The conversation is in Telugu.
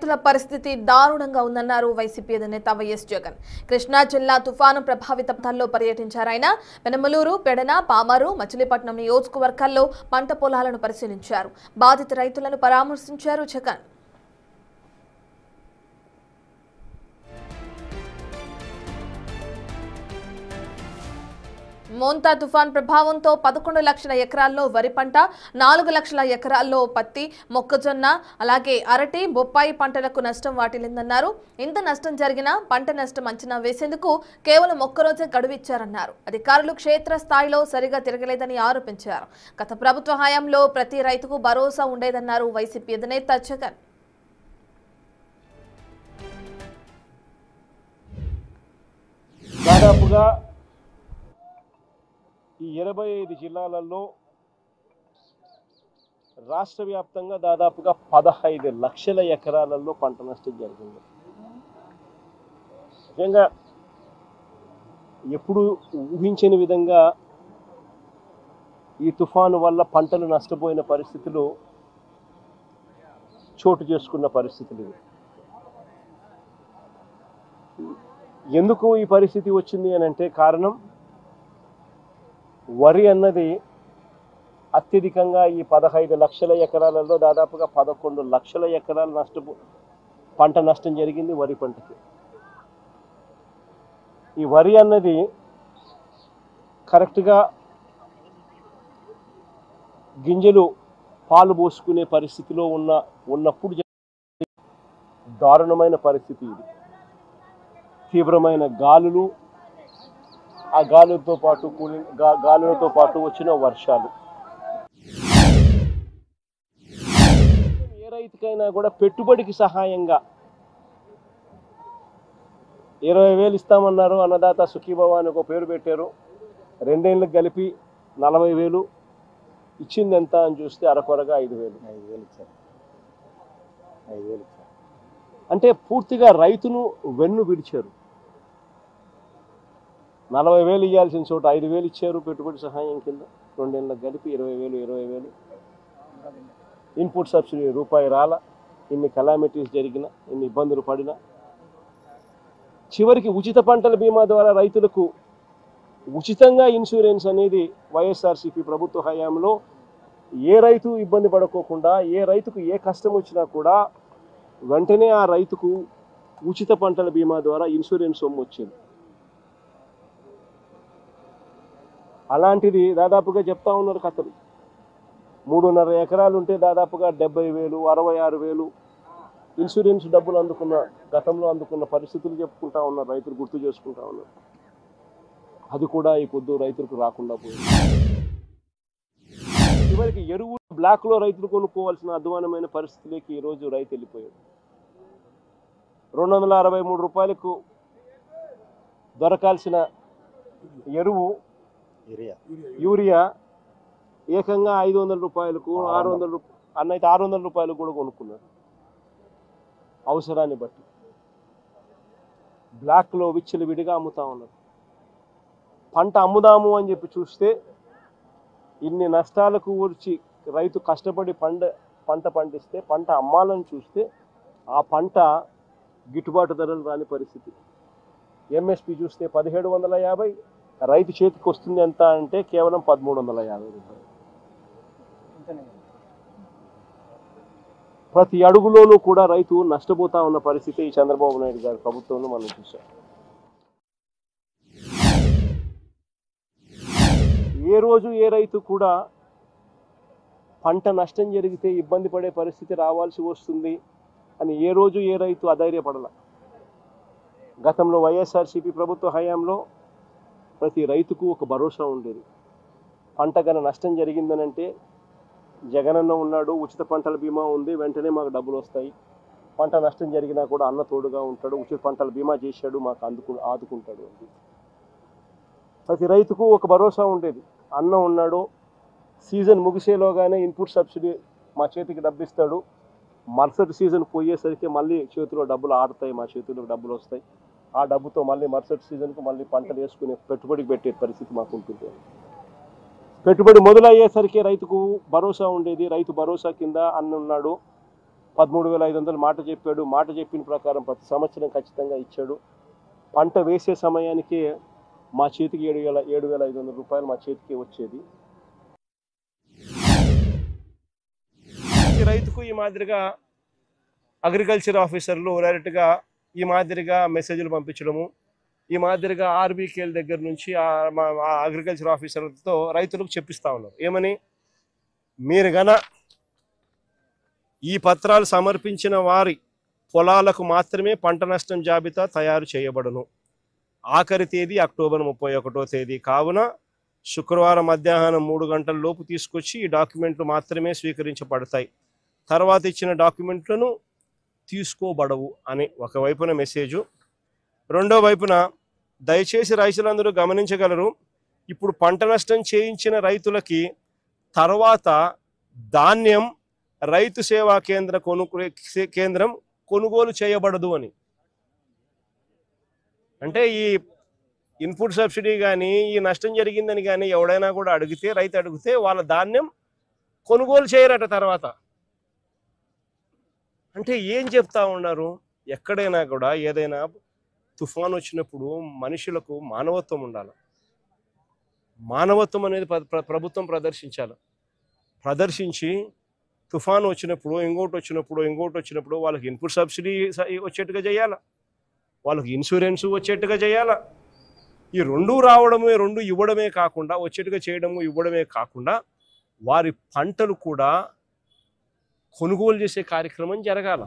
రైతుల పరిస్థితి దారుణంగా ఉందన్నారు వైసీపీ అధినేత వైఎస్ జగన్. కృష్ణా జిల్లా తుఫాను ప్రభావిత ప్రాంతాల్లో పర్యటించారు ఆయన. పెనమలూరు, పెడన, పామరు, మచిలీపట్నం నియోజకవర్గాల్లో పంట పొలాలను పరిశీలించారు. బాధిత రైతులను పరామర్శించారు జగన్. మోంతా తుఫాన్ ప్రభావంతో 11 లక్షల ఎకరాల్లో వరి పంట, 4 లక్షల ఎకరాల్లో పత్తి, మొక్కజొన్న, అలాగే అరటి, బొప్పాయి పంటలకు నష్టం వాటిల్లిందన్నారు. ఇంత నష్టం జరిగినా పంట నష్టం అంచనా వేసేందుకు కేవలం ఒక్కరోజే గడువు ఇచ్చారన్నారు. అధికారులు క్షేత్రస్థాయిలో సరిగా తిరగలేదని ఆరోపించారు. గత ప్రభుత్వ హయాంలో ప్రతి రైతుకు భరోసా ఉండేదన్నారు వైసీపీ అధినేత జగన్. దాదాపుగా ఈ 25 జిల్లాలలో రాష్ట్ర వ్యాప్తంగా దాదాపుగా 15 లక్షల ఎకరాలలో పంట నష్టం జరిగింది. నిజంగా ఎప్పుడు ఊహించని విధంగా ఈ తుఫాను వల్ల పంటలు నష్టపోయిన పరిస్థితులు చోటు చేసుకున్న పరిస్థితులు. ఎందుకు ఈ పరిస్థితి వచ్చింది అని అంటే కారణం, వరి అన్నది అత్యధికంగా ఈ 15 లక్షల ఎకరాలలో దాదాపుగా 11 లక్షల ఎకరాలు పంట నష్టం జరిగింది వరి పంటకి. ఈ వరి అన్నది కరెక్ట్గా గింజలు పాలు పోసుకునే పరిస్థితిలో ఉన్నప్పుడు దారుణమైన పరిస్థితి ఇది. తీవ్రమైన గాలులు, ఆ గాలులతో పాటు వచ్చిన వర్షాలు. ఏ రైతుకైనా కూడా పెట్టుబడికి సహాయంగా 20,000 ఇస్తామన్నారు. అన్నదాత సుఖీభవ అని ఒక పేరు పెట్టారు. 2 ఏళ్ళకి కలిపి 40,000 ఇచ్చింది. ఎంత అని చూస్తే అరకొరగా 5,000 ఇచ్చారు. 5,000 ఇచ్చారు అంటే పూర్తిగా రైతును వెన్ను విడిచారు. 40,000 ఇవ్వాల్సిన చోట 5,000 ఇచ్చారు పెట్టుబడి సహాయం కింద. 2 ఏళ్ళకి కలిపి 20,000. ఇన్పుట్ సబ్సిడీ రూపాయి రాల. ఇన్ని కలామిటీస్ జరిగిన, ఇన్ని ఇబ్బందులు పడినా చివరికి ఉచిత పంటల బీమా ద్వారా రైతులకు ఉచితంగా ఇన్సూరెన్స్ అనేది వైఎస్ఆర్సీపీ ప్రభుత్వ హయాంలో ఏ రైతు ఇబ్బంది పడుకోకుండా, ఏ రైతుకు ఏ కష్టం వచ్చినా కూడా వెంటనే ఆ రైతుకు ఉచిత పంటల బీమా ద్వారా ఇన్సూరెన్స్ సొమ్ము వచ్చింది. అలాంటిది దాదాపుగా చెప్తా ఉన్నారు కథలు. 3.5 ఎకరాలు ఉంటే దాదాపుగా 70,000, 66,000 ఇన్సూరెన్స్ డబ్బులు గతంలో అందుకున్న పరిస్థితులు చెప్పుకుంటా ఉన్నారు, రైతులు గుర్తు చేసుకుంటా ఉన్నారు. అది కూడా ఈ పొద్దు రైతులకు రాకుండా పోయింది. చివరికి ఎరువు బ్లాక్లో రైతులు కొనుక్కోవాల్సిన అధ్వానమైన పరిస్థితులకి ఈరోజు రైతు వెళ్ళిపోయాడు. 263 రూపాయలకు దొరకాల్సిన ఎరువు యూరియా ఏకంగా 500 రూపాయలకు, 600 అన్నైతే 600 రూపాయలకు కూడా కొనుక్కున్నారు. అవసరాన్ని బట్టి బ్లాక్లో విచ్చలవిడిగా అమ్ముతా ఉన్నారు. పంట అమ్ముదాము అని చెప్పి చూస్తే ఇన్ని నష్టాలకు ఊర్చి రైతు కష్టపడి పంట పండిస్తే పంట అమ్మాలని చూస్తే ఆ పంట గిట్టుబాటు ధరలు రాని పరిస్థితి. ఎంఎస్పి చూస్తే 1750, రైతు చేతికి వస్తుంది ఎంత అంటే కేవలం 1350 రూపాయలు. ప్రతి అడుగులోనూ కూడా రైతు నష్టపోతా ఉన్న పరిస్థితి ఈ చంద్రబాబు నాయుడు గారి ప్రభుత్వంలో మనం చూసాం. ఏ రోజు ఏ రైతు కూడా పంట నష్టం జరిగితే ఇబ్బంది పడే పరిస్థితి రావాల్సి వస్తుంది అని ఏ రోజు ఏ రైతు అధైర్యపడాల. గతంలో వైఎస్ఆర్సీపీ ప్రభుత్వ హయాంలో ప్రతి రైతుకు ఒక భరోసా ఉండేది. పంట గన నష్టం జరిగిందనంటే జగనన్న ఉన్నాడు, ఉచిత పంటల బీమా ఉంది, వెంటనే మాకు డబ్బులు వస్తాయి. పంట నష్టం జరిగినా కూడా అన్న తోడుగా ఉంటాడు, ఉచిత పంటల బీమా చేశాడు, మాకు ఆదుకుంటాడు. ప్రతి రైతుకు ఒక భరోసా ఉండేది. అన్న ఉన్నాడు, సీజన్ ముగిసేలోగానే ఇన్పుట్ సబ్సిడీ మా చేతికి డబ్బిస్తాడు, మరుసటి సీజన్ పోయేసరికి మళ్ళీ చేతిలో డబ్బులు ఆడతాయి, మా చేతిలో డబ్బులు వస్తాయి. ఆ డబ్బుతో మళ్ళీ మరుసటి సీజన్కు మళ్ళీ పంటలు వేసుకునే పెట్టుబడికి పెట్టే పరిస్థితి మాకు ఉంటుంది. పెట్టుబడి మొదలయ్యేసరికి రైతుకు భరోసా ఉండేది. రైతు భరోసా కింద అన్న ఉన్నాడు, 13,500 మాట చెప్పాడు. మాట చెప్పిన ప్రకారం ప్రతి సంవత్సరం ఖచ్చితంగా ఇచ్చాడు. పంట వేసే సమయానికే మా చేతికి 7,500 రూపాయలు మా చేతికి వచ్చేది. రైతుకు ఈ మాదిరిగా అగ్రికల్చర్ ఆఫీసర్లు డైరెక్ట్గా ఈ మాదిరిగా మెసేజ్లు పంపించడము, ఈ మాదిరిగా ఆర్బీకేల దగ్గర నుంచి అగ్రికల్చర్ ఆఫీసర్లతో రైతులకు చెప్పిస్తూ ఉన్నారు. ఏమని, మీరు గన ఈ పత్రాలు సమర్పించిన వారి పొలాలకు మాత్రమే పంట నష్టం జాబితా తయారు చేయబడును. ఆఖరి తేదీ అక్టోబర్ 31వ తేదీ. కావున శుక్రవారం మధ్యాహ్నం 3 గంటల లోపు తీసుకొచ్చి ఈ డాక్యుమెంట్లు మాత్రమే స్వీకరించబడతాయి. తర్వాత ఇచ్చిన డాక్యుమెంట్లను తీసుకోబడవు అని ఒకవైపున మెసేజు. రెండో వైపున, దయచేసి రైతులందరూ గమనించగలరు, ఇప్పుడు పంట నష్టం చేయించిన రైతులకి తర్వాత ధాన్యం రైతు సేవా కేంద్రం కొనుగోలు చేయబడదు అని. అంటే ఈ ఇన్పుట్ సబ్సిడీ కానీ ఈ నష్టం జరిగిందని కానీ ఎవడైనా కూడా అడిగితే, రైతు అడిగితే వాళ్ళ ధాన్యం కొనుగోలు చేయరట తర్వాత. అంటే ఏం చెప్తా ఉన్నారు? ఎక్కడైనా కూడా ఏదైనా తుఫాన్ వచ్చినప్పుడు మనుషులకు మానవత్వం ఉండాలి. మానవత్వం అనేది ప్రభుత్వం ప్రదర్శించి తుఫాన్ వచ్చినప్పుడు ఇంకోటి వచ్చినప్పుడు వాళ్ళకి ఇన్పుట్ సబ్సిడీ వచ్చేట్టుగా చేయాలి, వాళ్ళకి ఇన్సూరెన్స్ వచ్చేట్టుగా చేయాలి. ఈ రెండు రావడమే, రెండు ఇవ్వడమే కాకుండా, వచ్చేట్టుగా చేయడము ఇవ్వడమే కాకుండా వారి పంటలు కూడా కొనుగోలు చేసే కార్యక్రమం జరగాల.